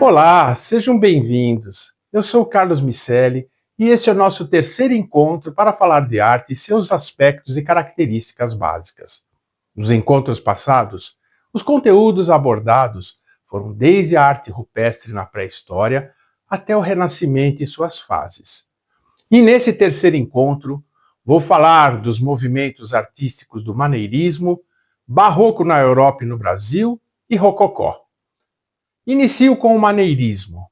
Olá, sejam bem-vindos. Eu sou o Carlos Miceli e esse é o nosso terceiro encontro para falar de arte e seus aspectos e características básicas. Nos encontros passados, os conteúdos abordados foram desde a arte rupestre na pré-história até o Renascimento e suas fases. E nesse terceiro encontro, vou falar dos movimentos artísticos do maneirismo, barroco na Europa e no Brasil e rococó. Inicio com o maneirismo.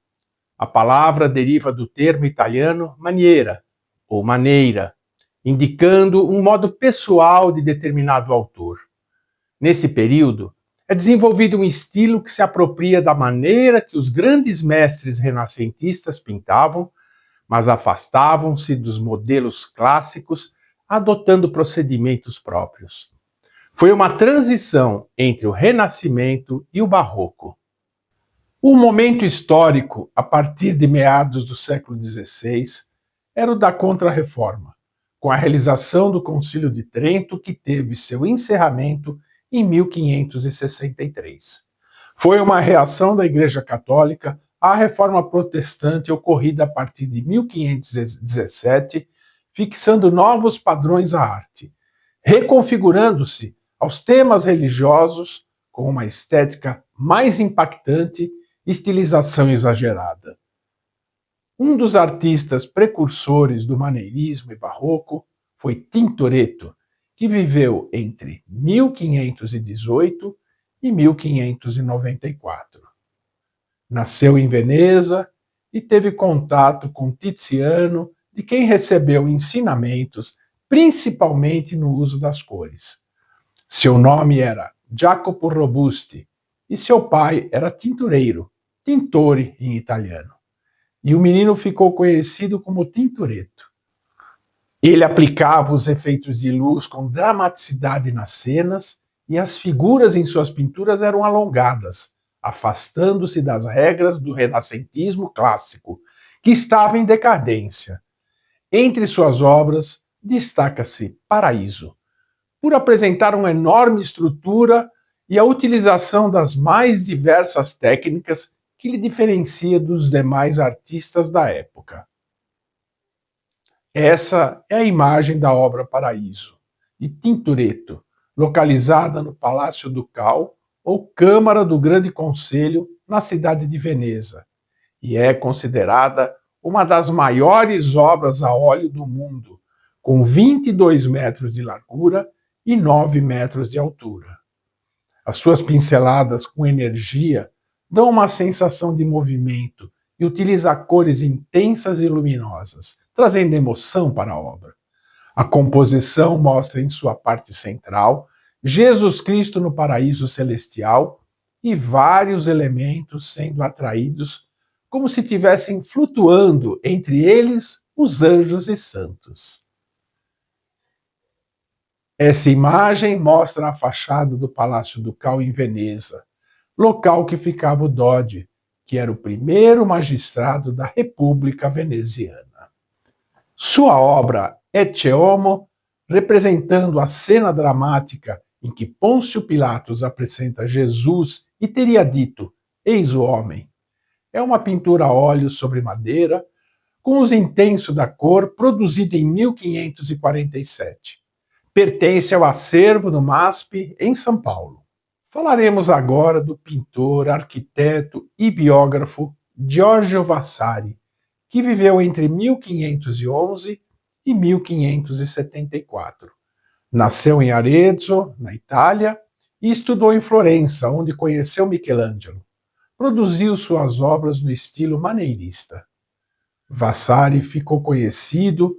A palavra deriva do termo italiano maniera, ou maneira, indicando um modo pessoal de determinado autor. Nesse período, é desenvolvido um estilo que se apropria da maneira que os grandes mestres renascentistas pintavam, mas afastavam-se dos modelos clássicos, adotando procedimentos próprios. Foi uma transição entre o Renascimento e o Barroco. O momento histórico, a partir de meados do século XVI, era o da Contra-Reforma, com a realização do Concílio de Trento, que teve seu encerramento em 1563. Foi uma reação da Igreja Católica à Reforma Protestante ocorrida a partir de 1517, fixando novos padrões à arte, reconfigurando-se aos temas religiosos com uma estética mais impactante, estilização exagerada. Um dos artistas precursores do maneirismo e barroco foi Tintoretto, que viveu entre 1518 e 1594. Nasceu em Veneza e teve contato com Tiziano, de quem recebeu ensinamentos, principalmente no uso das cores. Seu nome era Jacopo Robusti e seu pai era tintureiro, Tintore em italiano. E o menino ficou conhecido como Tintoretto. Ele aplicava os efeitos de luz com dramaticidade nas cenas e as figuras em suas pinturas eram alongadas, afastando-se das regras do renascentismo clássico, que estava em decadência. Entre suas obras, destaca-se Paraíso, por apresentar uma enorme estrutura e a utilização das mais diversas técnicas que lhe diferencia dos demais artistas da época. Essa é a imagem da obra Paraíso, de Tintoretto, localizada no Palácio Ducal, ou Câmara do Grande Conselho, na cidade de Veneza, e é considerada uma das maiores obras a óleo do mundo, com 22 metros de largura e 9 metros de altura. As suas pinceladas com energia dão uma sensação de movimento e utiliza cores intensas e luminosas, trazendo emoção para a obra. A composição mostra em sua parte central Jesus Cristo no paraíso celestial e vários elementos sendo atraídos como se estivessem flutuando entre eles os anjos e santos. Essa imagem mostra a fachada do Palácio Ducal em Veneza, local que ficava o Doge, que era o primeiro magistrado da República Veneziana. Sua obra Ecce Homo, representando a cena dramática em que Pôncio Pilatos apresenta Jesus e teria dito: "Eis o homem", é uma pintura a óleo sobre madeira, com uso intenso da cor, produzida em 1547. Pertence ao acervo do MASP, em São Paulo. Falaremos agora do pintor, arquiteto e biógrafo Giorgio Vasari, que viveu entre 1511 e 1574. Nasceu em Arezzo, na Itália, e estudou em Florença, onde conheceu Michelangelo. Produziu suas obras no estilo maneirista. Vasari ficou conhecido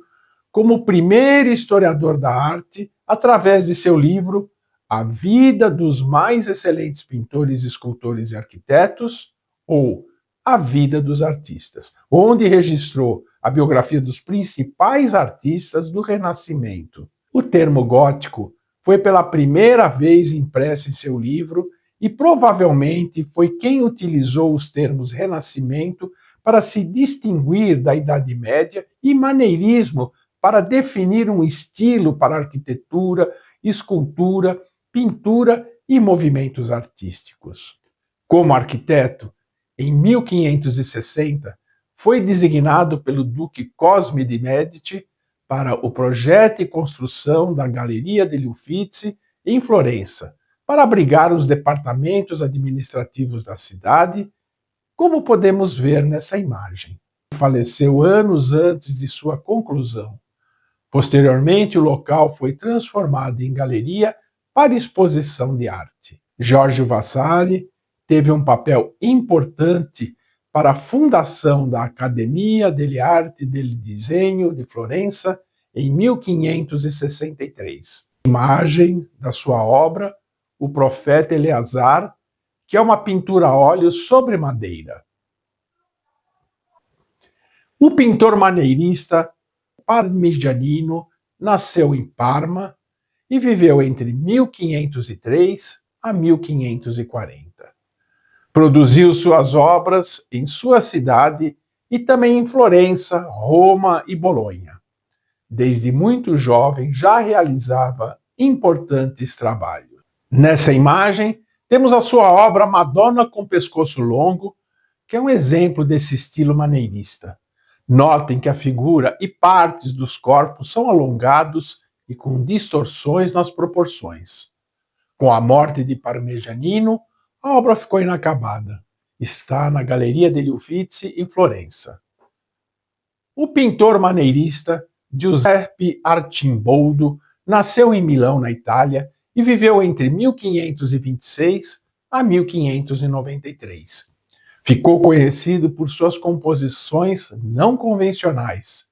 como o primeiro historiador da arte através de seu livro A Vida dos Mais Excelentes Pintores, Escultores e Arquitetos, ou A Vida dos Artistas, onde registrou a biografia dos principais artistas do Renascimento. O termo gótico foi pela primeira vez impresso em seu livro e provavelmente foi quem utilizou os termos Renascimento para se distinguir da Idade Média e maneirismo para definir um estilo para arquitetura, escultura, pintura e movimentos artísticos. Como arquiteto, em 1560, foi designado pelo Duque Cosme de Medici para o projeto e construção da Galleria degli Uffizi em Florença, para abrigar os departamentos administrativos da cidade, como podemos ver nessa imagem. Faleceu anos antes de sua conclusão. Posteriormente, o local foi transformado em galeria para exposição de arte. Giorgio Vasari teve um papel importante para a fundação da Accademia delle Arti del Disegno de Florença em 1563. Imagem da sua obra, O Profeta Eleazar, que é uma pintura a óleo sobre madeira. O pintor maneirista parmigianino nasceu em Parma e viveu entre 1503 a 1540. Produziu suas obras em sua cidade e também em Florença, Roma e Bolonha. Desde muito jovem já realizava importantes trabalhos. Nessa imagem, temos a sua obra Madonna com Pescoço Longo, que é um exemplo desse estilo maneirista. Notem que a figura e partes dos corpos são alongados e com distorções nas proporções. Com a morte de Parmigianino, a obra ficou inacabada. Está na Galleria degli Uffizi, em Florença. O pintor maneirista Giuseppe Arcimboldo nasceu em Milão, na Itália, e viveu entre 1526 a 1593. Ficou conhecido por suas composições não convencionais.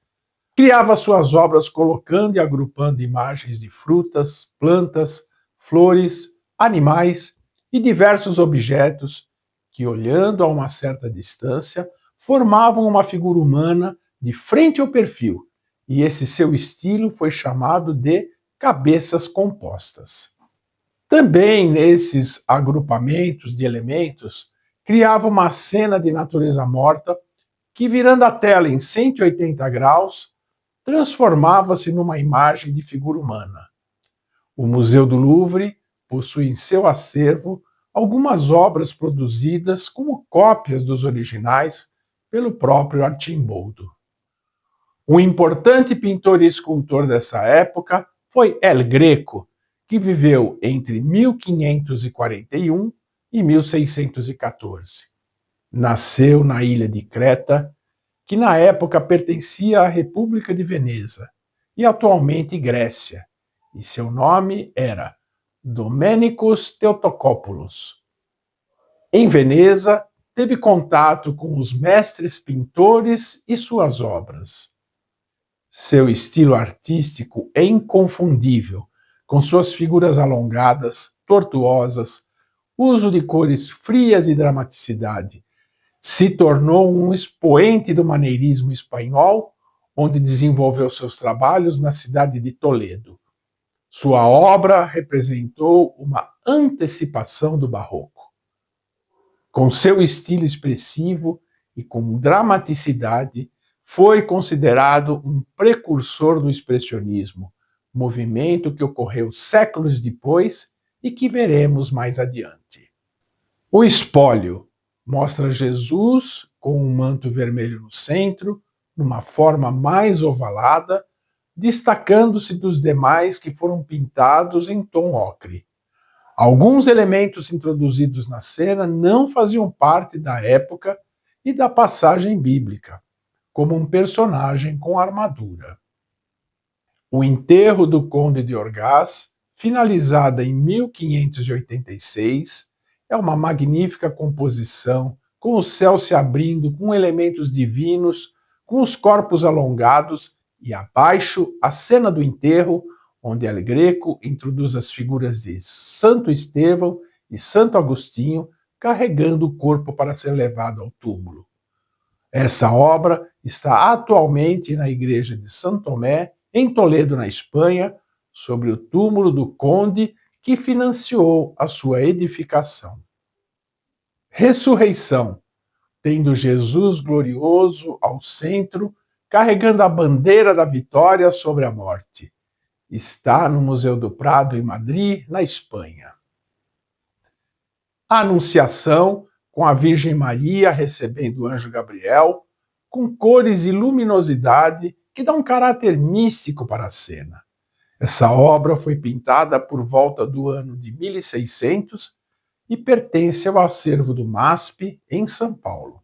Criava suas obras colocando e agrupando imagens de frutas, plantas, flores, animais e diversos objetos que, olhando a uma certa distância, formavam uma figura humana de frente ao perfil, e esse seu estilo foi chamado de cabeças compostas. Também nesses agrupamentos de elementos, criava uma cena de natureza morta que, virando a tela em 180 graus, transformava-se numa imagem de figura humana. O Museu do Louvre possui em seu acervo algumas obras produzidas como cópias dos originais pelo próprio Arcimboldo. Um importante pintor e escultor dessa época foi El Greco, que viveu entre 1541 e 1614. Nasceu na ilha de Creta, que na época pertencia à República de Veneza e atualmente Grécia, e seu nome era Domenicos Theotokopoulos. Em Veneza, teve contato com os mestres pintores e suas obras. Seu estilo artístico é inconfundível, com suas figuras alongadas, tortuosas, uso de cores frias e dramaticidade. Se tornou um expoente do maneirismo espanhol, onde desenvolveu seus trabalhos na cidade de Toledo. Sua obra representou uma antecipação do barroco. Com seu estilo expressivo e com dramaticidade, foi considerado um precursor do expressionismo, movimento que ocorreu séculos depois e que veremos mais adiante. O espólio mostra Jesus com um manto vermelho no centro, numa forma mais ovalada, destacando-se dos demais que foram pintados em tom ocre. Alguns elementos introduzidos na cena não faziam parte da época e da passagem bíblica, como um personagem com armadura. O enterro do Conde de Orgaz, finalizada em 1586, é uma magnífica composição, com o céu se abrindo com elementos divinos, com os corpos alongados e abaixo a cena do enterro, onde El Greco introduz as figuras de Santo Estevão e Santo Agostinho carregando o corpo para ser levado ao túmulo. Essa obra está atualmente na igreja de São Tomé, em Toledo, na Espanha, sobre o túmulo do conde que financiou a sua edificação. Ressurreição, tendo Jesus glorioso ao centro, carregando a bandeira da vitória sobre a morte. Está no Museu do Prado, em Madrid, na Espanha. A Anunciação, com a Virgem Maria recebendo o anjo Gabriel, com cores e luminosidade que dá um caráter místico para a cena. Essa obra foi pintada por volta do ano de 1600 e pertence ao acervo do MASP, em São Paulo.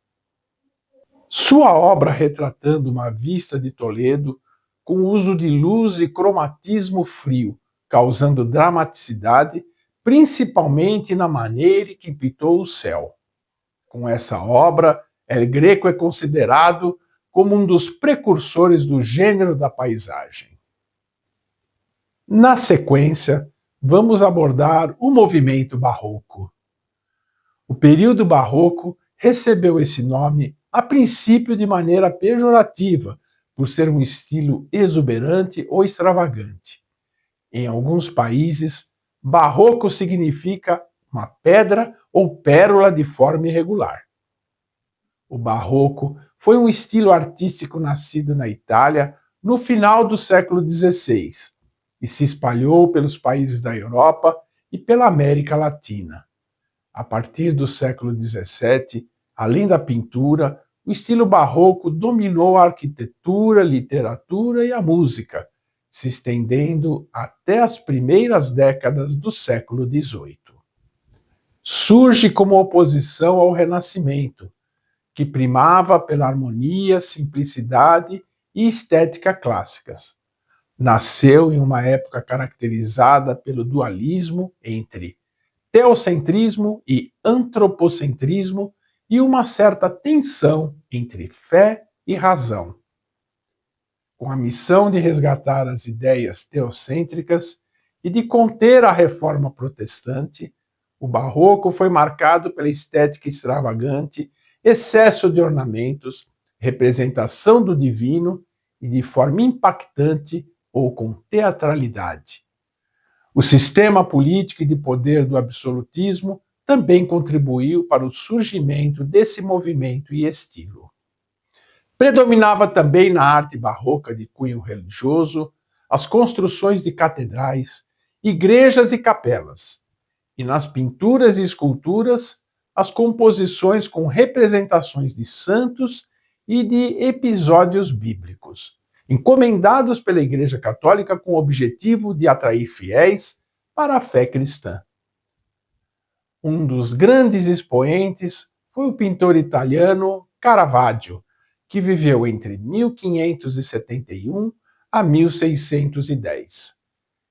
Sua obra retratando uma vista de Toledo com uso de luz e cromatismo frio, causando dramaticidade, principalmente na maneira em que pintou o céu. Com essa obra, El Greco é considerado como um dos precursores do gênero da paisagem. Na sequência, vamos abordar o movimento barroco. O período barroco recebeu esse nome a princípio de maneira pejorativa, por ser um estilo exuberante ou extravagante. Em alguns países, barroco significa uma pedra ou pérola de forma irregular. O barroco foi um estilo artístico nascido na Itália no final do século XVI e se espalhou pelos países da Europa e pela América Latina. A partir do século XVII, além da pintura, o estilo barroco dominou a arquitetura, literatura e a música, se estendendo até as primeiras décadas do século XVIII. Surge como oposição ao Renascimento, que primava pela harmonia, simplicidade e estética clássicas. Nasceu em uma época caracterizada pelo dualismo entre teocentrismo e antropocentrismo e uma certa tensão entre fé e razão. Com a missão de resgatar as ideias teocêntricas e de conter a reforma protestante, o barroco foi marcado pela estética extravagante, excesso de ornamentos, representação do divino e de forma impactante ou com teatralidade. O sistema político e de poder do absolutismo também contribuiu para o surgimento desse movimento e estilo. Predominava também na arte barroca de cunho religioso as construções de catedrais, igrejas e capelas, e nas pinturas e esculturas as composições com representações de santos e de episódios bíblicos, encomendados pela Igreja Católica com o objetivo de atrair fiéis para a fé cristã. Um dos grandes expoentes foi o pintor italiano Caravaggio, que viveu entre 1571 a 1610.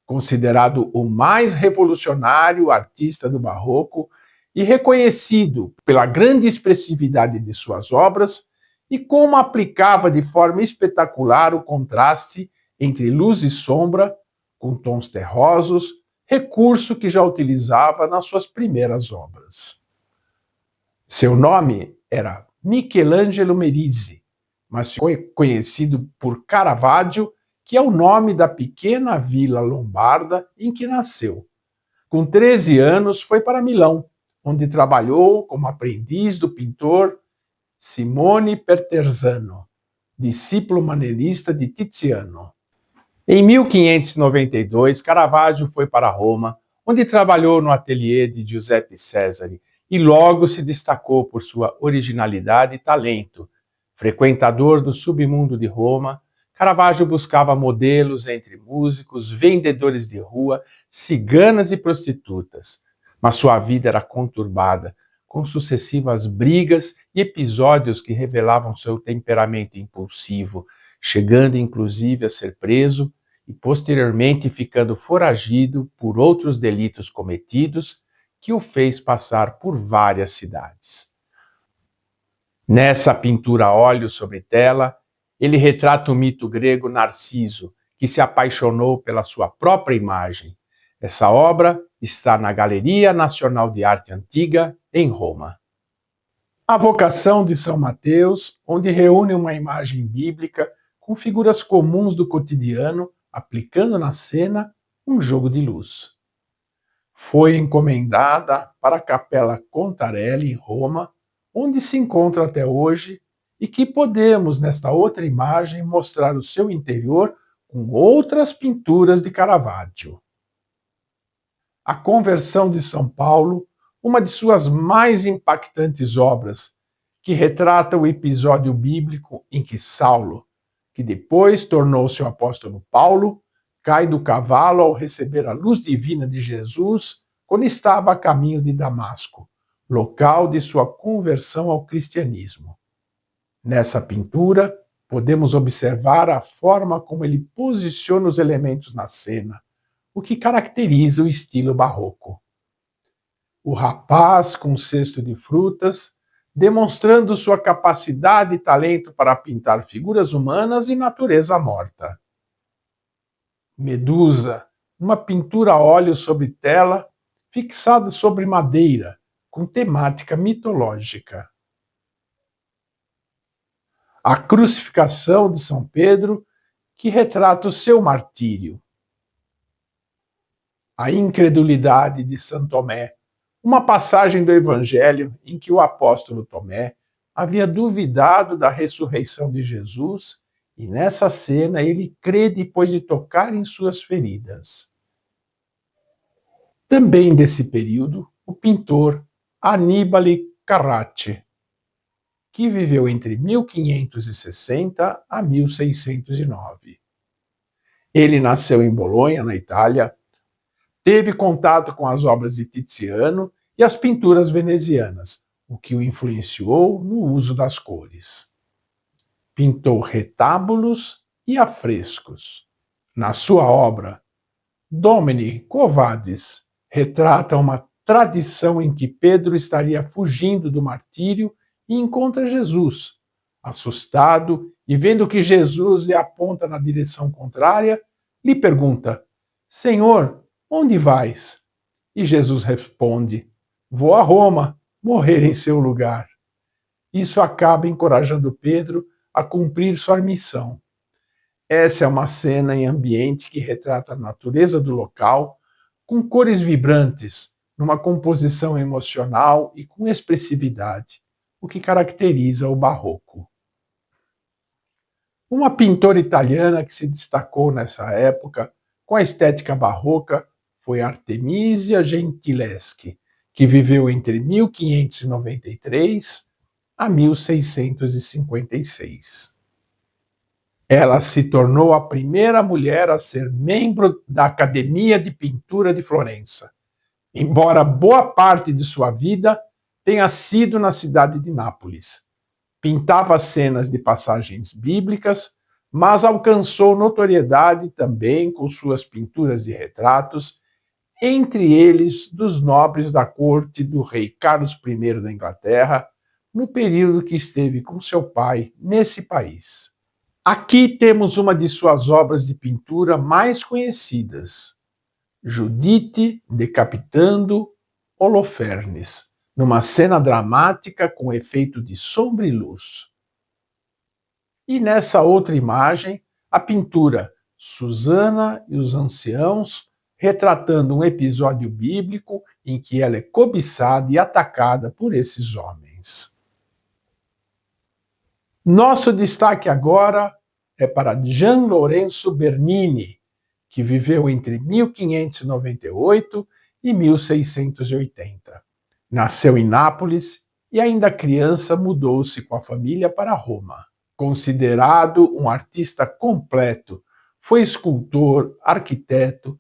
Considerado o mais revolucionário artista do barroco e reconhecido pela grande expressividade de suas obras, e como aplicava de forma espetacular o contraste entre luz e sombra, com tons terrosos, recurso que já utilizava nas suas primeiras obras. Seu nome era Michelangelo Merisi, mas foi conhecido por Caravaggio, que é o nome da pequena vila lombarda em que nasceu. Com 13 anos, foi para Milão, onde trabalhou como aprendiz do pintor Simone Perterzano, discípulo maneirista de Tiziano. Em 1592, Caravaggio foi para Roma, onde trabalhou no ateliê de Giuseppe Cesare e logo se destacou por sua originalidade e talento. Frequentador do submundo de Roma, Caravaggio buscava modelos entre músicos, vendedores de rua, ciganas e prostitutas. Mas sua vida era conturbada, com sucessivas brigas e episódios que revelavam seu temperamento impulsivo, chegando inclusive a ser preso e posteriormente ficando foragido por outros delitos cometidos, que o fez passar por várias cidades. Nessa pintura a óleo sobre tela, ele retrata o mito grego Narciso, que se apaixonou pela sua própria imagem. Essa obra está na Galeria Nacional de Arte Antiga, em Roma. A Vocação de São Mateus, onde reúne uma imagem bíblica com figuras comuns do cotidiano, aplicando na cena um jogo de luz. Foi encomendada para a Capela Contarelli, em Roma, onde se encontra até hoje, e que podemos, nesta outra imagem, mostrar o seu interior com outras pinturas de Caravaggio. A Conversão de São Paulo, uma de suas mais impactantes obras, que retrata o episódio bíblico em que Saulo, que depois tornou-se o apóstolo Paulo, cai do cavalo ao receber a luz divina de Jesus quando estava a caminho de Damasco, local de sua conversão ao cristianismo. Nessa pintura, podemos observar a forma como ele posiciona os elementos na cena, o que caracteriza o estilo barroco. O rapaz com um cesto de frutas, demonstrando sua capacidade e talento para pintar figuras humanas e natureza morta. Medusa, uma pintura a óleo sobre tela, fixada sobre madeira, com temática mitológica. A crucificação de São Pedro, que retrata o seu martírio. A incredulidade de São Tomé, uma passagem do Evangelho em que o apóstolo Tomé havia duvidado da ressurreição de Jesus e nessa cena ele crê depois de tocar em suas feridas. Também desse período, o pintor Annibale Carracci, que viveu entre 1560 a 1609. Ele nasceu em Bolonha, na Itália, teve contato com as obras de Tiziano e as pinturas venezianas, o que o influenciou no uso das cores. Pintou retábulos e afrescos. Na sua obra, Domini Quo Vadis retrata uma tradição em que Pedro estaria fugindo do martírio e encontra Jesus. Assustado e vendo que Jesus lhe aponta na direção contrária, lhe pergunta: Senhor, onde vais? E Jesus responde: Vou a Roma, morrer em seu lugar. Isso acaba encorajando Pedro a cumprir sua missão. Essa é uma cena em ambiente que retrata a natureza do local, com cores vibrantes, numa composição emocional e com expressividade, o que caracteriza o barroco. Uma pintora italiana que se destacou nessa época com a estética barroca foi Artemisia Gentileschi, que viveu entre 1593 a 1656. Ela se tornou a primeira mulher a ser membro da Academia de Pintura de Florença, embora boa parte de sua vida tenha sido na cidade de Nápoles. Pintava cenas de passagens bíblicas, mas alcançou notoriedade também com suas pinturas de retratos, entre eles dos nobres da corte do rei Carlos I da Inglaterra, no período que esteve com seu pai nesse país. Aqui temos uma de suas obras de pintura mais conhecidas, Judite decapitando Holofernes, numa cena dramática com efeito de sombra e luz. E nessa outra imagem, a pintura Susana e os Anciãos, retratando um episódio bíblico em que ela é cobiçada e atacada por esses homens. Nosso destaque agora é para Gian Lorenzo Bernini, que viveu entre 1598 e 1680. Nasceu em Nápoles e, ainda criança, mudou-se com a família para Roma. Considerado um artista completo, foi escultor, arquiteto,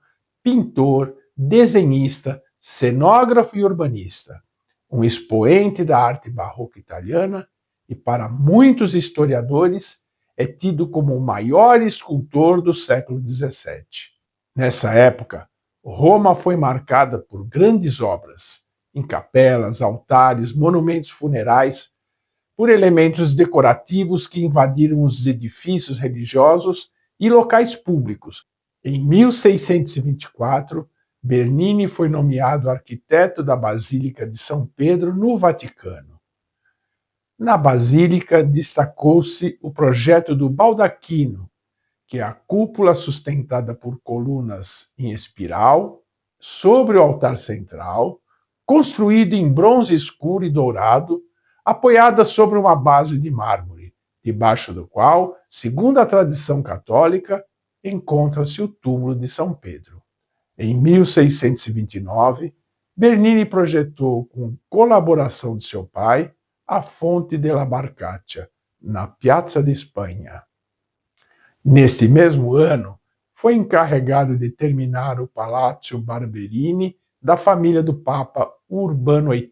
pintor, desenhista, cenógrafo e urbanista. Um expoente da arte barroca italiana e, para muitos historiadores, é tido como o maior escultor do século XVII. Nessa época, Roma foi marcada por grandes obras, em capelas, altares, monumentos funerais, por elementos decorativos que invadiram os edifícios religiosos e locais públicos. Em 1624, Bernini foi nomeado arquiteto da Basílica de São Pedro, no Vaticano. Na Basílica destacou-se o projeto do baldaquino, que é a cúpula sustentada por colunas em espiral sobre o altar central, construído em bronze escuro e dourado, apoiada sobre uma base de mármore, debaixo do qual, segundo a tradição católica, encontra-se o túmulo de São Pedro. Em 1629, Bernini projetou, com colaboração de seu pai, a Fonte della Barcaccia, na Piazza de Espanha. Neste mesmo ano, foi encarregado de terminar o Palácio Barberini da família do Papa Urbano VIII,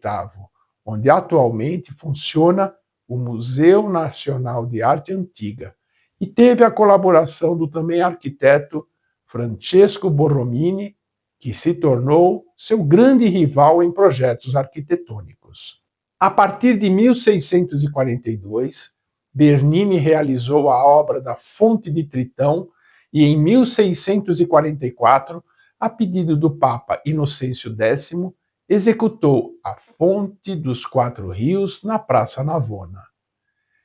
onde atualmente funciona o Museu Nacional de Arte Antiga, e teve a colaboração do também arquiteto Francesco Borromini, que se tornou seu grande rival em projetos arquitetônicos. A partir de 1642, Bernini realizou a obra da Fonte de Tritão e, em 1644, a pedido do Papa Inocêncio X, executou a Fonte dos Quatro Rios na Praça Navona.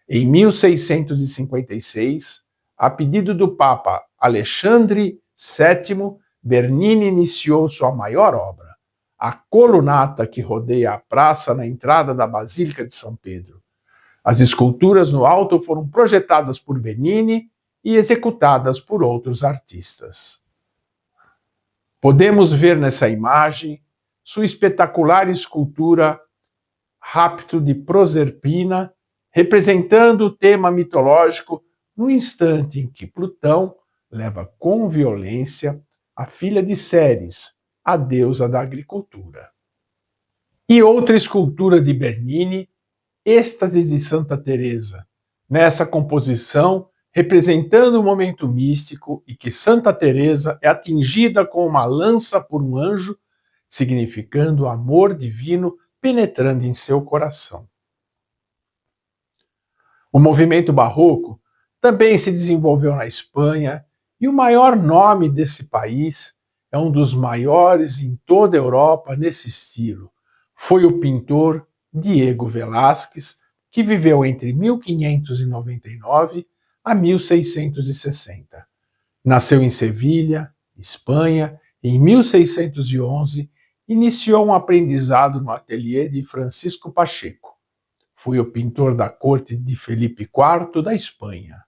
Em 1656, a pedido do Papa Alexandre VII, Bernini iniciou sua maior obra, a colunata que rodeia a praça na entrada da Basílica de São Pedro. As esculturas no alto foram projetadas por Bernini e executadas por outros artistas. Podemos ver nessa imagem sua espetacular escultura Rapto de Proserpina, representando o tema mitológico no instante em que Plutão leva com violência a filha de Ceres, a deusa da agricultura. E outra escultura de Bernini, Êxtase de Santa Teresa, nessa composição representando o momento místico e que Santa Teresa é atingida com uma lança por um anjo, significando o amor divino penetrando em seu coração. O movimento barroco também se desenvolveu na Espanha e o maior nome desse país é um dos maiores em toda a Europa nesse estilo. Foi o pintor Diego Velázquez, que viveu entre 1599 a 1660. Nasceu em Sevilha, Espanha, e em 1611 iniciou um aprendizado no ateliê de Francisco Pacheco. Foi o pintor da corte de Felipe IV da Espanha.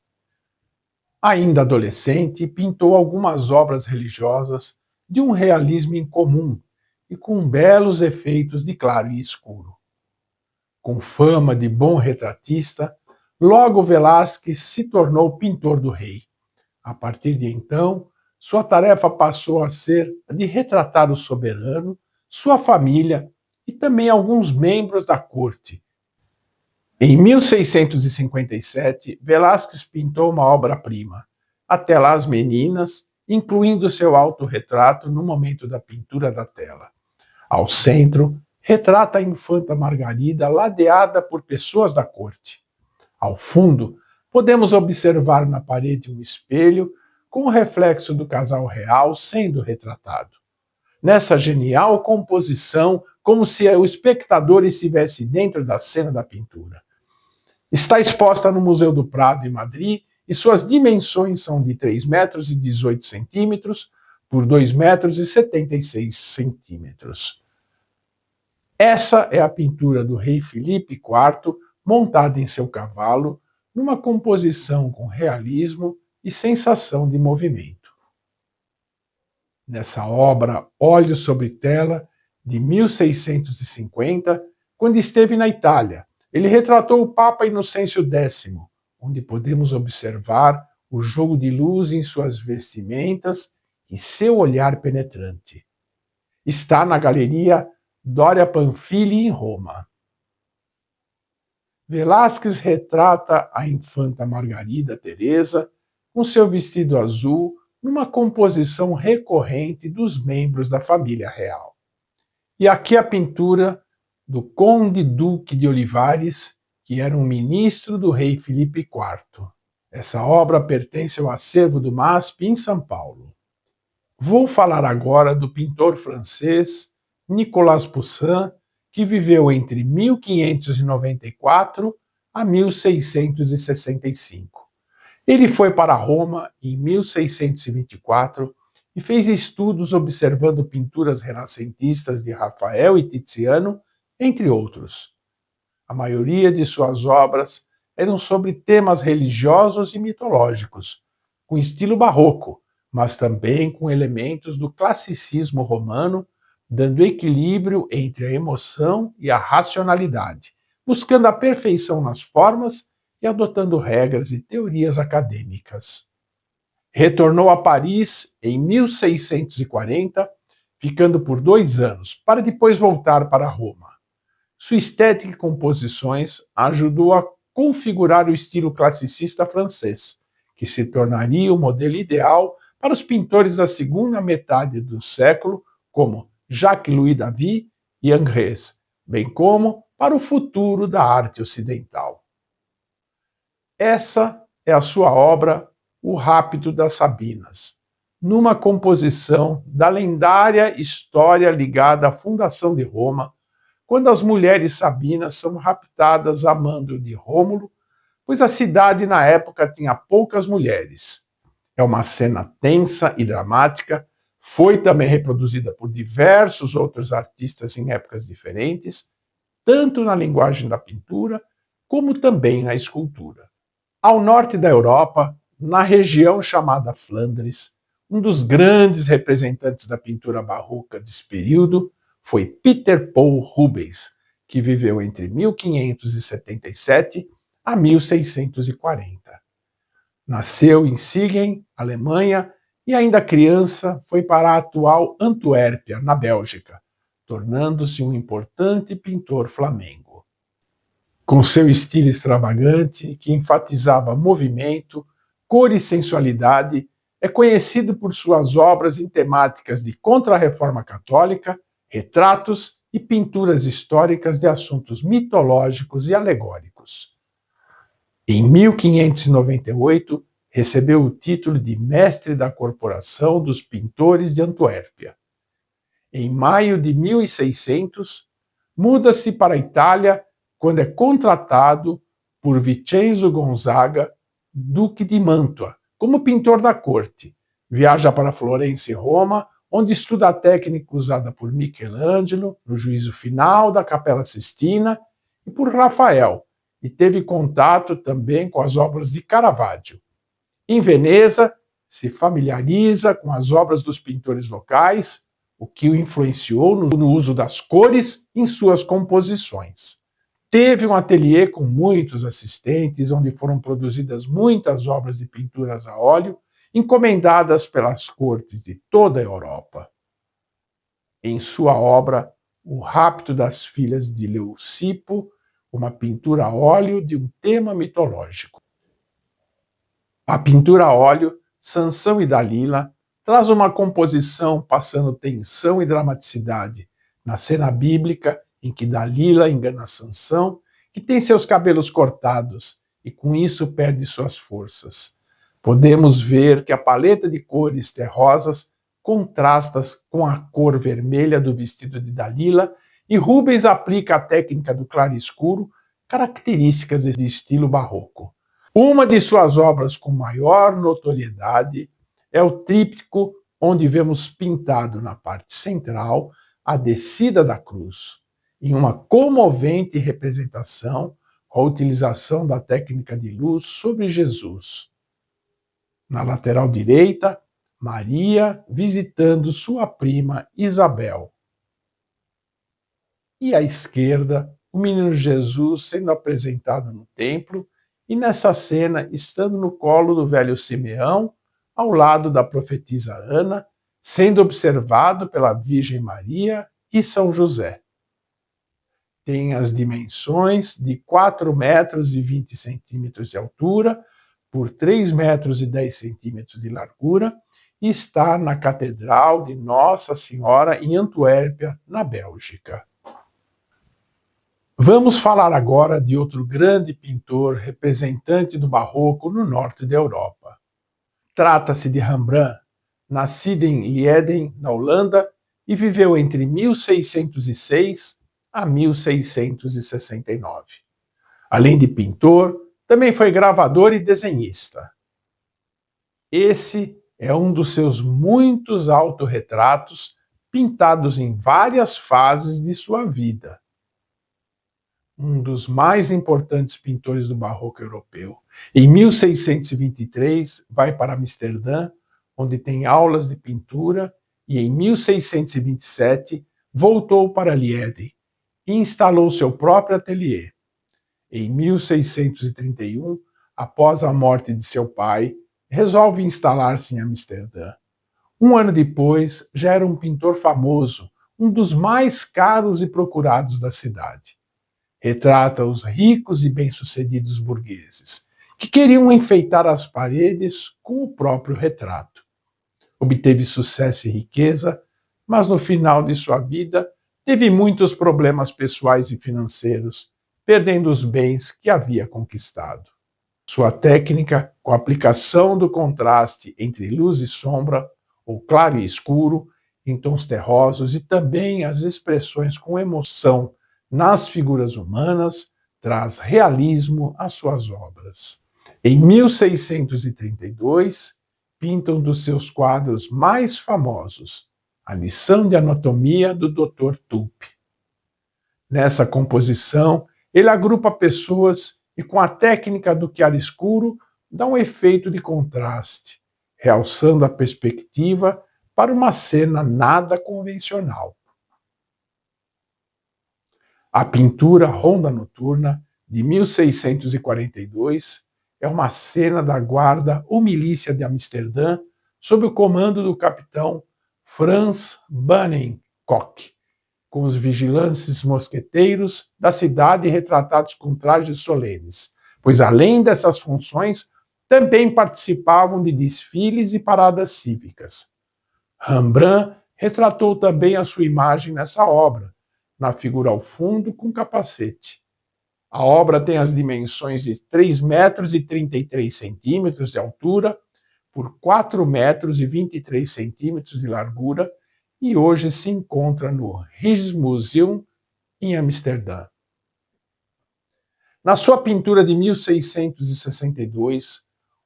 Ainda adolescente, pintou algumas obras religiosas de um realismo incomum e com belos efeitos de claro e escuro. Com fama de bom retratista, logo Velázquez se tornou pintor do rei. A partir de então, sua tarefa passou a ser a de retratar o soberano, sua família e também alguns membros da corte. Em 1657, Velázquez pintou uma obra-prima, Até lá as Meninas, incluindo seu autorretrato no momento da pintura da tela. Ao centro, retrata a infanta Margarida ladeada por pessoas da corte. Ao fundo, podemos observar na parede um espelho com o reflexo do casal real sendo retratado. Nessa genial composição, como se o espectador estivesse dentro da cena da pintura. Está exposta no Museu do Prado, em Madrid, e suas dimensões são de 3,18 metros por 2,76 metros. Essa é a pintura do rei Felipe IV, montada em seu cavalo, numa composição com realismo e sensação de movimento. Nessa obra, Óleo sobre Tela, de 1650, quando esteve na Itália, ele retratou o Papa Inocêncio X, onde podemos observar o jogo de luz em suas vestimentas e seu olhar penetrante. Está na Galeria Doria Pamphili, em Roma. Velázquez retrata a infanta Margarida Teresa com seu vestido azul numa composição recorrente dos membros da família real. E aqui a pintura do Conde Duque de Olivares, que era um ministro do rei Felipe IV. Essa obra pertence ao acervo do MASP em São Paulo. Vou falar agora do pintor francês Nicolas Poussin, que viveu entre 1594 a 1665. Ele foi para Roma em 1624 e fez estudos observando pinturas renascentistas de Rafael e Tiziano, entre outros. A maioria de suas obras eram sobre temas religiosos e mitológicos, com estilo barroco, mas também com elementos do classicismo romano, dando equilíbrio entre a emoção e a racionalidade, buscando a perfeição nas formas e adotando regras e teorias acadêmicas. Retornou a Paris em 1640, ficando por 2 anos, para depois voltar para Roma. Sua estética e composições ajudou a configurar o estilo classicista francês, que se tornaria o modelo ideal para os pintores da segunda metade do século, como Jacques-Louis David e Ingres, bem como para o futuro da arte ocidental. Essa é a sua obra O Rapto das Sabinas, numa composição da lendária história ligada à fundação de Roma, quando as mulheres sabinas são raptadas a mando de Rômulo, pois a cidade na época tinha poucas mulheres. É uma cena tensa e dramática, foi também reproduzida por diversos outros artistas em épocas diferentes, tanto na linguagem da pintura, como também na escultura. Ao norte da Europa, na região chamada Flandres, um dos grandes representantes da pintura barroca desse período foi Peter Paul Rubens, que viveu entre 1577 a 1640. Nasceu em Siegen, Alemanha, e ainda criança foi para a atual Antuérpia, na Bélgica, tornando-se um importante pintor flamengo. Com seu estilo extravagante, que enfatizava movimento, cor e sensualidade, é conhecido por suas obras em temáticas de contra-reforma católica, retratos e pinturas históricas de assuntos mitológicos e alegóricos. Em 1598, recebeu o título de Mestre da Corporação dos Pintores de Antuérpia. Em maio de 1600, muda-se para a Itália quando é contratado por Vincenzo Gonzaga, Duque de Mantua, como pintor da corte. Viaja para Florença e Roma, onde estuda a técnica usada por Michelangelo no Juízo Final da Capela Sistina e por Rafael, e teve contato também com as obras de Caravaggio. Em Veneza, se familiariza com as obras dos pintores locais, o que o influenciou no uso das cores em suas composições. Teve um ateliê com muitos assistentes, onde foram produzidas muitas obras de pinturas a óleo, encomendadas pelas cortes de toda a Europa. Em sua obra, O Rapto das Filhas de Leucipo, uma pintura a óleo de um tema mitológico. A pintura a óleo, Sansão e Dalila, traz uma composição passando tensão e dramaticidade na cena bíblica em que Dalila engana Sansão, que tem seus cabelos cortados e com isso perde suas forças. Podemos ver que a paleta de cores terrosas contrasta com a cor vermelha do vestido de Dalila e Rubens aplica a técnica do claro escuro, características de estilo barroco. Uma de suas obras com maior notoriedade é o tríptico, onde vemos pintado na parte central a descida da cruz, em uma comovente representação com a utilização da técnica de luz sobre Jesus. Na lateral direita, Maria visitando sua prima Isabel. E à esquerda, o menino Jesus sendo apresentado no templo e nessa cena estando no colo do velho Simeão, ao lado da profetisa Ana, sendo observado pela Virgem Maria e São José. Tem as dimensões de 4 metros e 20 centímetros de altura por 3 metros e 10 centímetros de largura e está na Catedral de Nossa Senhora em Antuérpia, na Bélgica. Vamos falar agora de outro grande pintor representante do barroco no norte da Europa. Trata-se de Rembrandt, nascido em Leiden, na Holanda, e viveu entre 1606 a 1669. Além de pintor, também foi gravador e desenhista. Esse é um dos seus muitos autorretratos pintados em várias fases de sua vida. Um dos mais importantes pintores do barroco europeu. Em 1623, vai para Amsterdã, onde tem aulas de pintura, e em 1627 voltou para Liège e instalou seu próprio ateliê. Em 1631, após a morte de seu pai, resolve instalar-se em Amsterdã. Um ano depois, já era um pintor famoso, um dos mais caros e procurados da cidade. Retrata os ricos e bem-sucedidos burgueses, que queriam enfeitar as paredes com o próprio retrato. Obteve sucesso e riqueza, mas no final de sua vida teve muitos problemas pessoais e financeiros, perdendo os bens que havia conquistado. Sua técnica, com a aplicação do contraste entre luz e sombra, ou claro e escuro, em tons terrosos, e também as expressões com emoção nas figuras humanas, traz realismo às suas obras. Em 1632, pinta um dos seus quadros mais famosos, A Lição de Anatomia do Dr. Tulpe. Nessa composição, ele agrupa pessoas e, com a técnica do chiaroscuro, dá um efeito de contraste, realçando a perspectiva para uma cena nada convencional. A pintura Ronda Noturna, de 1642, é uma cena da guarda ou milícia de Amsterdã sob o comando do capitão Frans Bannenkock, com os vigilantes mosqueteiros da cidade retratados com trajes solenes, pois além dessas funções, também participavam de desfiles e paradas cívicas. Rembrandt retratou também a sua imagem nessa obra, na figura ao fundo com capacete. A obra tem as dimensões de 3 metros e 33 centímetros de altura por 4 metros e 23 centímetros de largura e hoje se encontra no Rijksmuseum, em Amsterdã. Na sua pintura de 1662,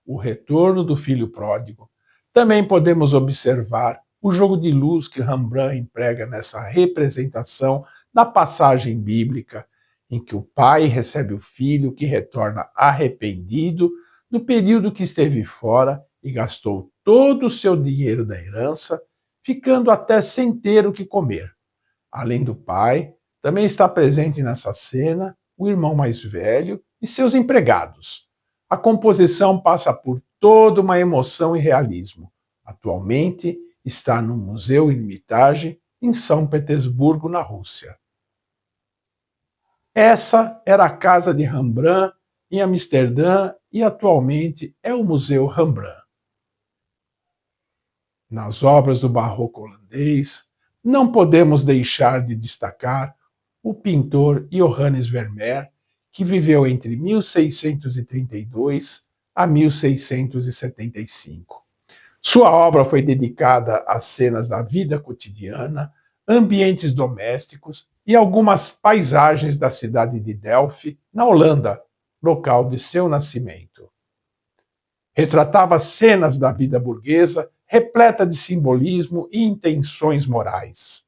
O Retorno do Filho Pródigo, também podemos observar o jogo de luz que Rembrandt emprega nessa representação da passagem bíblica, em que o pai recebe o filho que retorna arrependido do período que esteve fora e gastou todo o seu dinheiro da herança, ficando até sem ter o que comer. Além do pai, também está presente nessa cena o irmão mais velho e seus empregados. A composição passa por toda uma emoção e realismo. Atualmente está no Museu Hermitage, em São Petersburgo, na Rússia. Essa era a casa de Rembrandt em Amsterdã e atualmente é o Museu Rembrandt. Nas obras do barroco holandês, não podemos deixar de destacar o pintor Johannes Vermeer, que viveu entre 1632 a 1675. Sua obra foi dedicada às cenas da vida cotidiana, ambientes domésticos e algumas paisagens da cidade de Delft, na Holanda, local de seu nascimento. Retratava cenas da vida burguesa, repleta de simbolismo e intenções morais.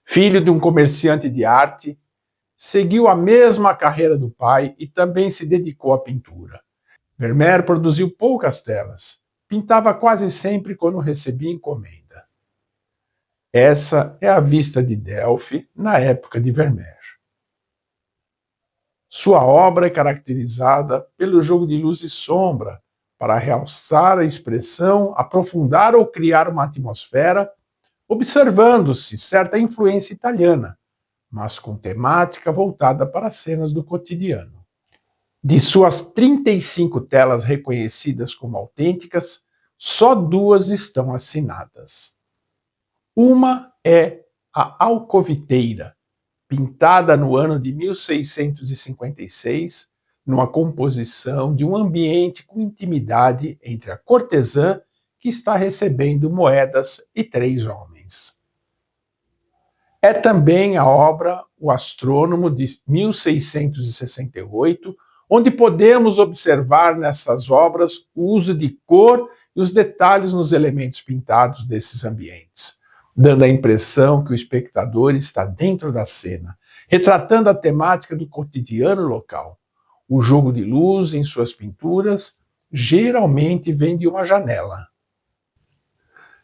Filho de um comerciante de arte, seguiu a mesma carreira do pai e também se dedicou à pintura. Vermeer produziu poucas telas, pintava quase sempre quando recebia encomenda. Essa é a vista de Delft na época de Vermeer. Sua obra é caracterizada pelo jogo de luz e sombra, para realçar a expressão, aprofundar ou criar uma atmosfera, observando-se certa influência italiana, mas com temática voltada para cenas do cotidiano. De suas 35 telas reconhecidas como autênticas, só 2 estão assinadas. Uma é a Alcoviteira, pintada no ano de 1656, numa composição de um ambiente com intimidade entre a cortesã que está recebendo moedas e 3 homens. É também a obra O Astrônomo, de 1668, onde podemos observar nessas obras o uso de cor e os detalhes nos elementos pintados desses ambientes, dando a impressão que o espectador está dentro da cena, retratando a temática do cotidiano local. O jogo de luz em suas pinturas geralmente vem de uma janela.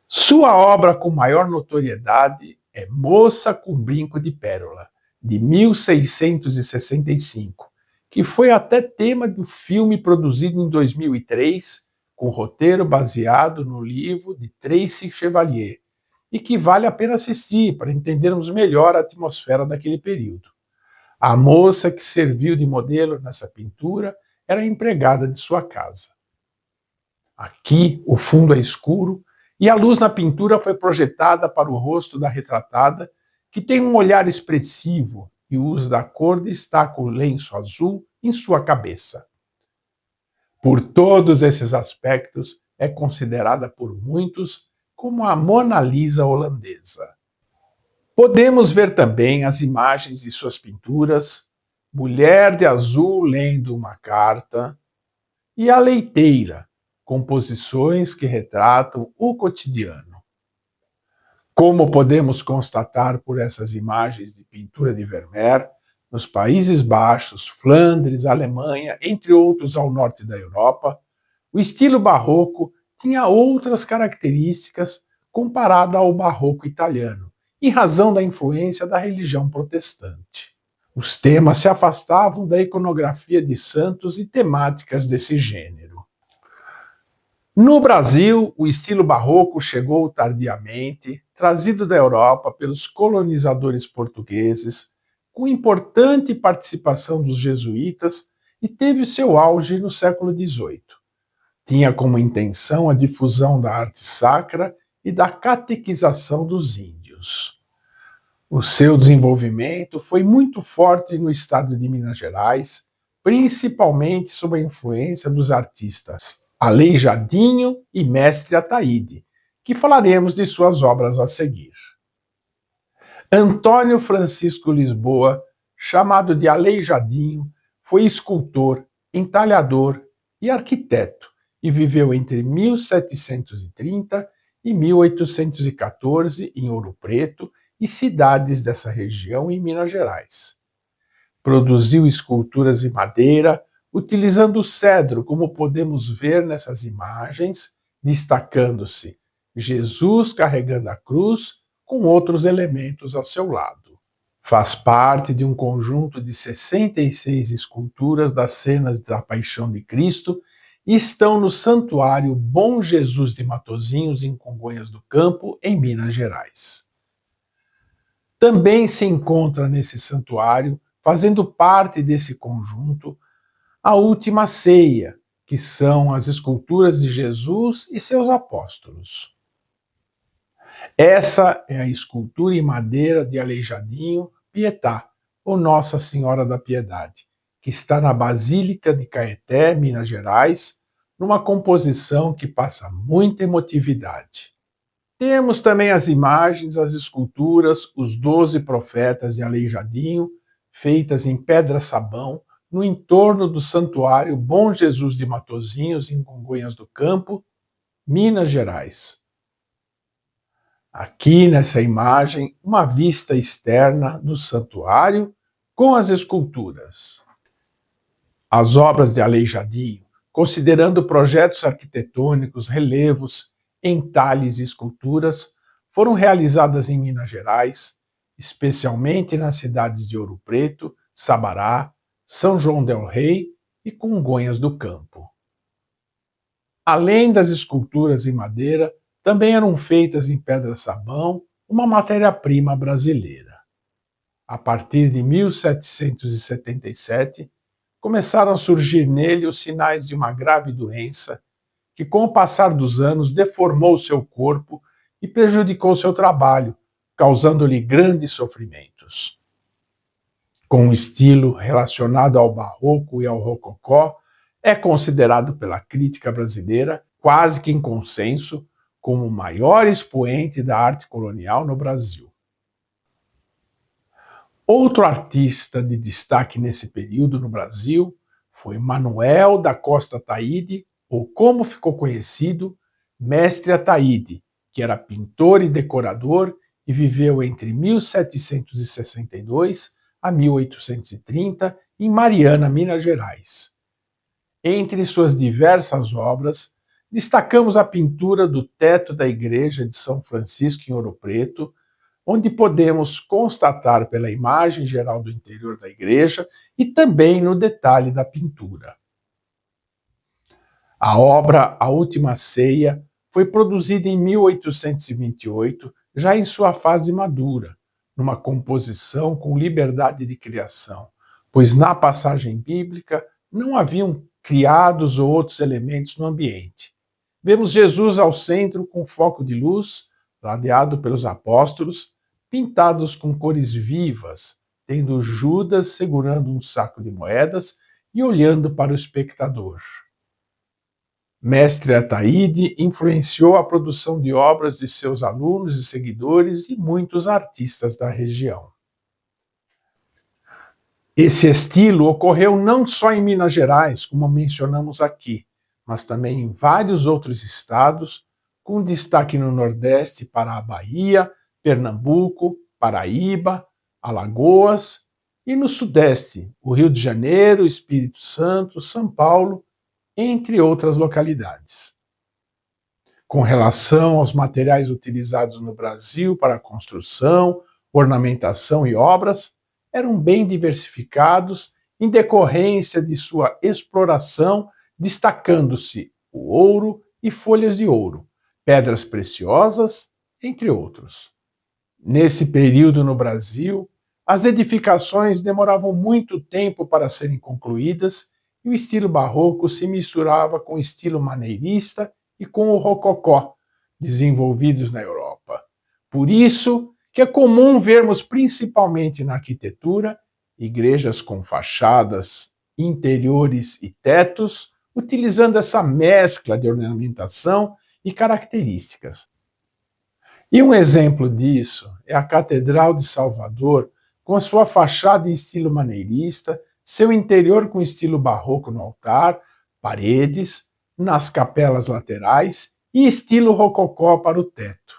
Sua obra com maior notoriedade é Moça com Brinco de Pérola, de 1665, que foi até tema do filme produzido em 2003, com roteiro baseado no livro de Tracy Chevalier, e que vale a pena assistir para entendermos melhor a atmosfera daquele período. A moça que serviu de modelo nessa pintura era a empregada de sua casa. Aqui, o fundo é escuro e a luz na pintura foi projetada para o rosto da retratada, que tem um olhar expressivo e o uso da cor destaca o lenço azul em sua cabeça. Por todos esses aspectos, é considerada por muitos como a Mona Lisa holandesa. Podemos ver também as imagens de suas pinturas, Mulher de Azul lendo uma carta e A Leiteira, composições que retratam o cotidiano. Como podemos constatar por essas imagens de pintura de Vermeer, nos Países Baixos, Flandres, Alemanha, entre outros ao norte da Europa, o estilo barroco tinha outras características comparado ao barroco italiano, em razão da influência da religião protestante. Os temas se afastavam da iconografia de santos e temáticas desse gênero. No Brasil, o estilo barroco chegou tardiamente, trazido da Europa pelos colonizadores portugueses, com importante participação dos jesuítas, e teve seu auge no século XVIII. Tinha como intenção a difusão da arte sacra e da catequização dos índios. O seu desenvolvimento foi muito forte no estado de Minas Gerais, principalmente sob a influência dos artistas Aleijadinho e Mestre Ataíde, que falaremos de suas obras a seguir. Antônio Francisco Lisboa, chamado de Aleijadinho, foi escultor, entalhador e arquiteto e viveu entre 1730 e 1814 em Ouro Preto e cidades dessa região em Minas Gerais. Produziu esculturas em madeira, utilizando o cedro, como podemos ver nessas imagens, destacando-se Jesus carregando a cruz com outros elementos ao seu lado. Faz parte de um conjunto de 66 esculturas das cenas da Paixão de Cristo e estão no Santuário Bom Jesus de Matozinhos, em Congonhas do Campo, em Minas Gerais. Também se encontra nesse santuário, fazendo parte desse conjunto, a Última Ceia, que são as esculturas de Jesus e seus apóstolos. Essa é a escultura em madeira de Aleijadinho Pietà, ou Nossa Senhora da Piedade, que está na Basílica de Caeté, Minas Gerais, numa composição que passa muita emotividade. Temos também as imagens, as esculturas, os 12 profetas de Aleijadinho, feitas em pedra-sabão, no entorno do Santuário Bom Jesus de Matozinhos, em Congonhas do Campo, Minas Gerais. Aqui nessa imagem, uma vista externa do santuário com as esculturas. As obras de Aleijadinho, considerando projetos arquitetônicos, relevos, entalhes e esculturas, foram realizadas em Minas Gerais, especialmente nas cidades de Ouro Preto, Sabará, São João del Rei e Congonhas do Campo. Além das esculturas em madeira, também eram feitas em pedra-sabão, uma matéria-prima brasileira. A partir de 1777, começaram a surgir nele os sinais de uma grave doença que, com o passar dos anos, deformou seu corpo e prejudicou seu trabalho, causando-lhe grandes sofrimentos. Com um estilo relacionado ao barroco e ao rococó, é considerado pela crítica brasileira, quase que em consenso, como o maior expoente da arte colonial no Brasil. Outro artista de destaque nesse período no Brasil foi Manuel da Costa Ataíde, ou como ficou conhecido, Mestre Ataíde, que era pintor e decorador e viveu entre 1762 a 1830 em Mariana, Minas Gerais. Entre suas diversas obras, destacamos a pintura do teto da igreja de São Francisco em Ouro Preto, onde podemos constatar pela imagem geral do interior da igreja e também no detalhe da pintura. A obra A Última Ceia foi produzida em 1828, já em sua fase madura, numa composição com liberdade de criação, pois na passagem bíblica não haviam criados ou outros elementos no ambiente. Vemos Jesus ao centro com foco de luz, ladeado pelos apóstolos, pintados com cores vivas, tendo Judas segurando um saco de moedas e olhando para o espectador. Mestre Ataíde influenciou a produção de obras de seus alunos e seguidores e muitos artistas da região. Esse estilo ocorreu não só em Minas Gerais, como mencionamos aqui, mas também em vários outros estados, com destaque no Nordeste para a Bahia, Pernambuco, Paraíba, Alagoas, e no Sudeste, o Rio de Janeiro, Espírito Santo, São Paulo, entre outras localidades. Com relação aos materiais utilizados no Brasil para construção, ornamentação e obras, eram bem diversificados em decorrência de sua exploração, destacando-se o ouro e folhas de ouro, pedras preciosas, entre outros. Nesse período no Brasil, as edificações demoravam muito tempo para serem concluídas e o estilo barroco se misturava com o estilo maneirista e com o rococó, desenvolvidos na Europa. Por isso que é comum vermos, principalmente na arquitetura, igrejas com fachadas, interiores e tetos, utilizando essa mescla de ornamentação e características. E um exemplo disso é a Catedral de Salvador, com a sua fachada em estilo maneirista, seu interior com estilo barroco no altar, paredes, nas capelas laterais e estilo rococó para o teto.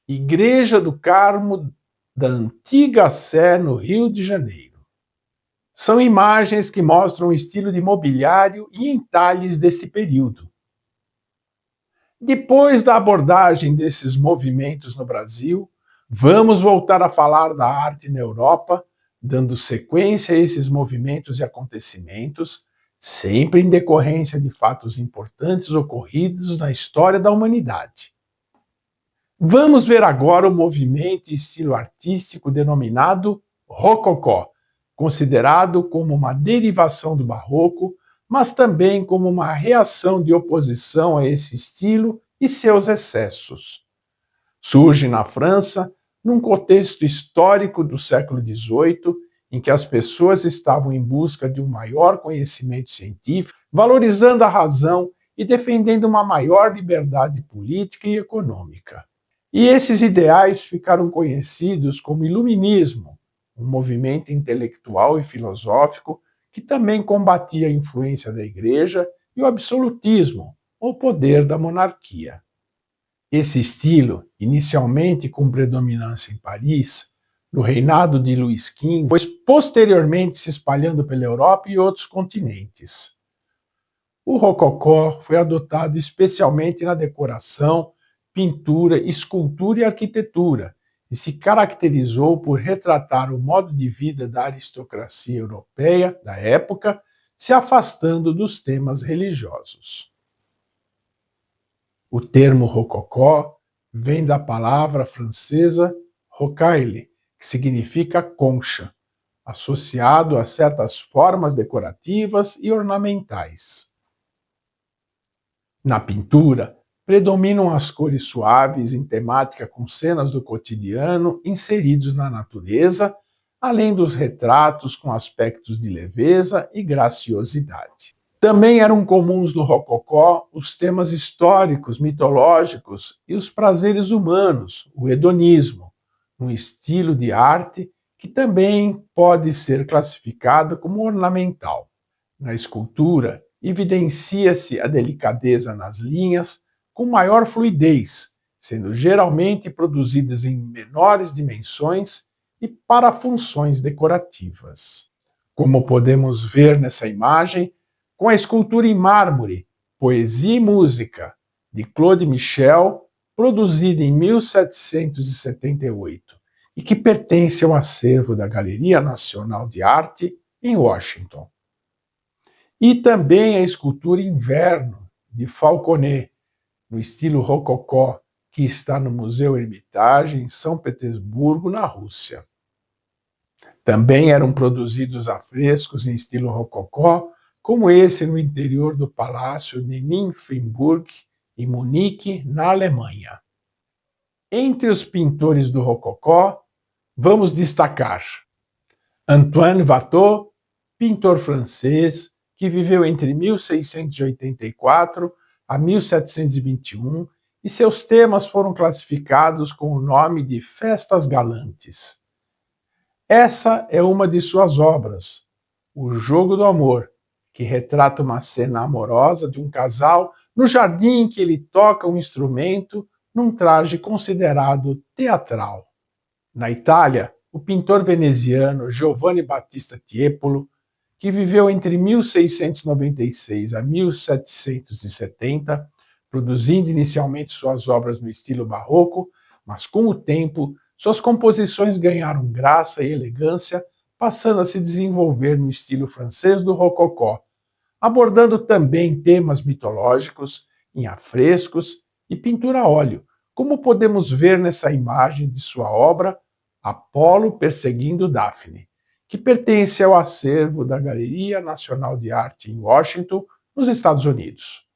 Igreja do Carmo da Antiga Sé, no Rio de Janeiro. São imagens que mostram o estilo de mobiliário e entalhes desse período. Depois da abordagem desses movimentos no Brasil, vamos voltar a falar da arte na Europa, dando sequência a esses movimentos e acontecimentos, sempre em decorrência de fatos importantes ocorridos na história da humanidade. Vamos ver agora o movimento e estilo artístico denominado Rococó, considerado como uma derivação do Barroco, mas também como uma reação de oposição a esse estilo e seus excessos. Surge na França, num contexto histórico do século XVIII, em que as pessoas estavam em busca de um maior conhecimento científico, valorizando a razão e defendendo uma maior liberdade política e econômica. E esses ideais ficaram conhecidos como Iluminismo, um movimento intelectual e filosófico que também combatia a influência da Igreja e o absolutismo, o poder da monarquia. Esse estilo, inicialmente com predominância em Paris, no reinado de Luís XV, foi posteriormente se espalhando pela Europa e outros continentes. O rococó foi adotado especialmente na decoração, pintura, escultura e arquitetura, e se caracterizou por retratar o modo de vida da aristocracia europeia da época, se afastando dos temas religiosos. O termo rococó vem da palavra francesa rocaille, que significa concha, associado a certas formas decorativas e ornamentais. Na pintura, predominam as cores suaves em temática com cenas do cotidiano inseridos na natureza, além dos retratos com aspectos de leveza e graciosidade. Também eram comuns no rococó os temas históricos, mitológicos e os prazeres humanos, o hedonismo, um estilo de arte que também pode ser classificado como ornamental. Na escultura, evidencia-se a delicadeza nas linhas, com maior fluidez, sendo geralmente produzidas em menores dimensões e para funções decorativas. Como podemos ver nessa imagem, com a escultura em mármore, Poesia e Música, de Claude Michel, produzida em 1778 e que pertence ao acervo da Galeria Nacional de Arte em Washington. E também a escultura Inverno, de Falconet, no estilo rococó, que está no Museu Hermitage, em São Petersburgo, na Rússia. Também eram produzidos afrescos em estilo rococó, como esse no interior do Palácio de Nymphenburg, em Munique, na Alemanha. Entre os pintores do rococó, vamos destacar Antoine Watteau, pintor francês, que viveu entre 1684 a 1721, e seus temas foram classificados com o nome de Festas Galantes. Essa é uma de suas obras, O Jogo do Amor, que retrata uma cena amorosa de um casal no jardim em que ele toca um instrumento num traje considerado teatral. Na Itália, o pintor veneziano Giovanni Battista Tiepolo, que viveu entre 1696 a 1770, produzindo inicialmente suas obras no estilo barroco, mas com o tempo, suas composições ganharam graça e elegância, passando a se desenvolver no estilo francês do rococó, abordando também temas mitológicos em afrescos e pintura a óleo, como podemos ver nessa imagem de sua obra Apolo Perseguindo Daphne, que pertence ao acervo da Galeria Nacional de Arte em Washington, nos Estados Unidos.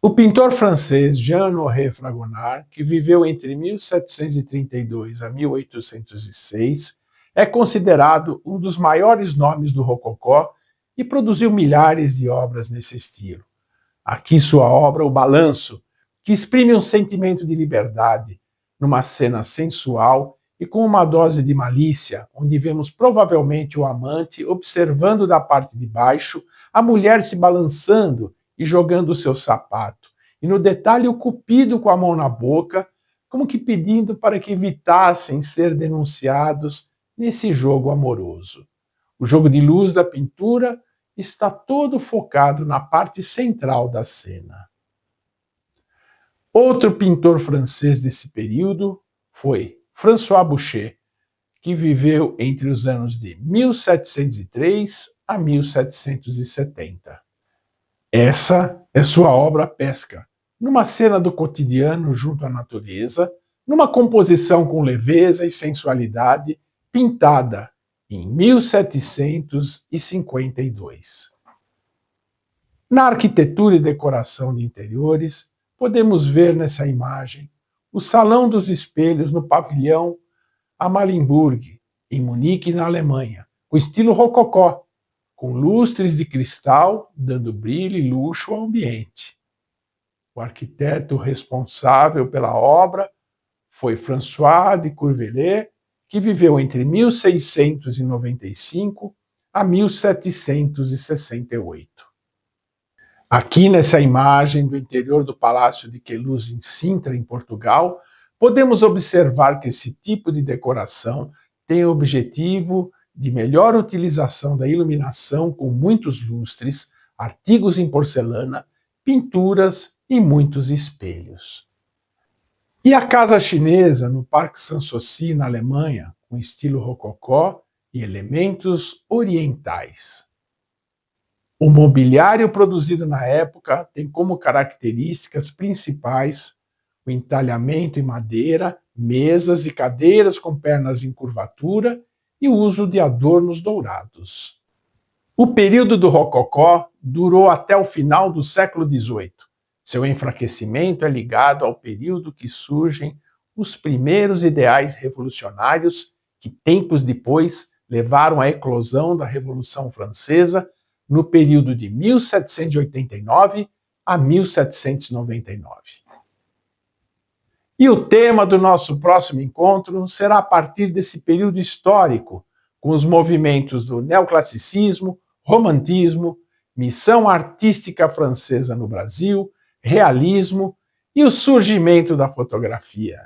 O pintor francês Jean-Honoré Fragonard, que viveu entre 1732 a 1806, é considerado um dos maiores nomes do rococó e produziu milhares de obras nesse estilo. Aqui sua obra O Balanço, que exprime um sentimento de liberdade, numa cena sensual e com uma dose de malícia, onde vemos provavelmente o amante observando da parte de baixo a mulher se balançando e jogando o seu sapato, e no detalhe o cupido com a mão na boca, como que pedindo para que evitassem ser denunciados nesse jogo amoroso. O jogo de luz da pintura está todo focado na parte central da cena. Outro pintor francês desse período foi François Boucher, que viveu entre os anos de 1703 a 1770. Essa é sua obra Pesca, numa cena do cotidiano junto à natureza, numa composição com leveza e sensualidade, pintada em 1752. Na arquitetura e decoração de interiores, podemos ver nessa imagem o Salão dos Espelhos no pavilhão Amalienburg, em Munique, na Alemanha, com estilo rococó, com lustres de cristal, dando brilho e luxo ao ambiente. O arquiteto responsável pela obra foi François de Courvelet, que viveu entre 1695 a 1768. Aqui nessa imagem do interior do Palácio de Queluz, em Sintra, em Portugal, podemos observar que esse tipo de decoração tem o objetivo de melhor utilização da iluminação com muitos lustres, artigos em porcelana, pinturas e muitos espelhos. E a casa chinesa no Parque Sanssouci, na Alemanha, com estilo rococó e elementos orientais. O mobiliário produzido na época tem como características principais o entalhamento em madeira, mesas e cadeiras com pernas em curvatura e o uso de adornos dourados. O período do rococó durou até o final do século XVIII. Seu enfraquecimento é ligado ao período que surgem os primeiros ideais revolucionários que, tempos depois, levaram à eclosão da Revolução Francesa no período de 1789 a 1799. E o tema do nosso próximo encontro será a partir desse período histórico, com os movimentos do neoclassicismo, romantismo, missão artística francesa no Brasil, realismo e o surgimento da fotografia.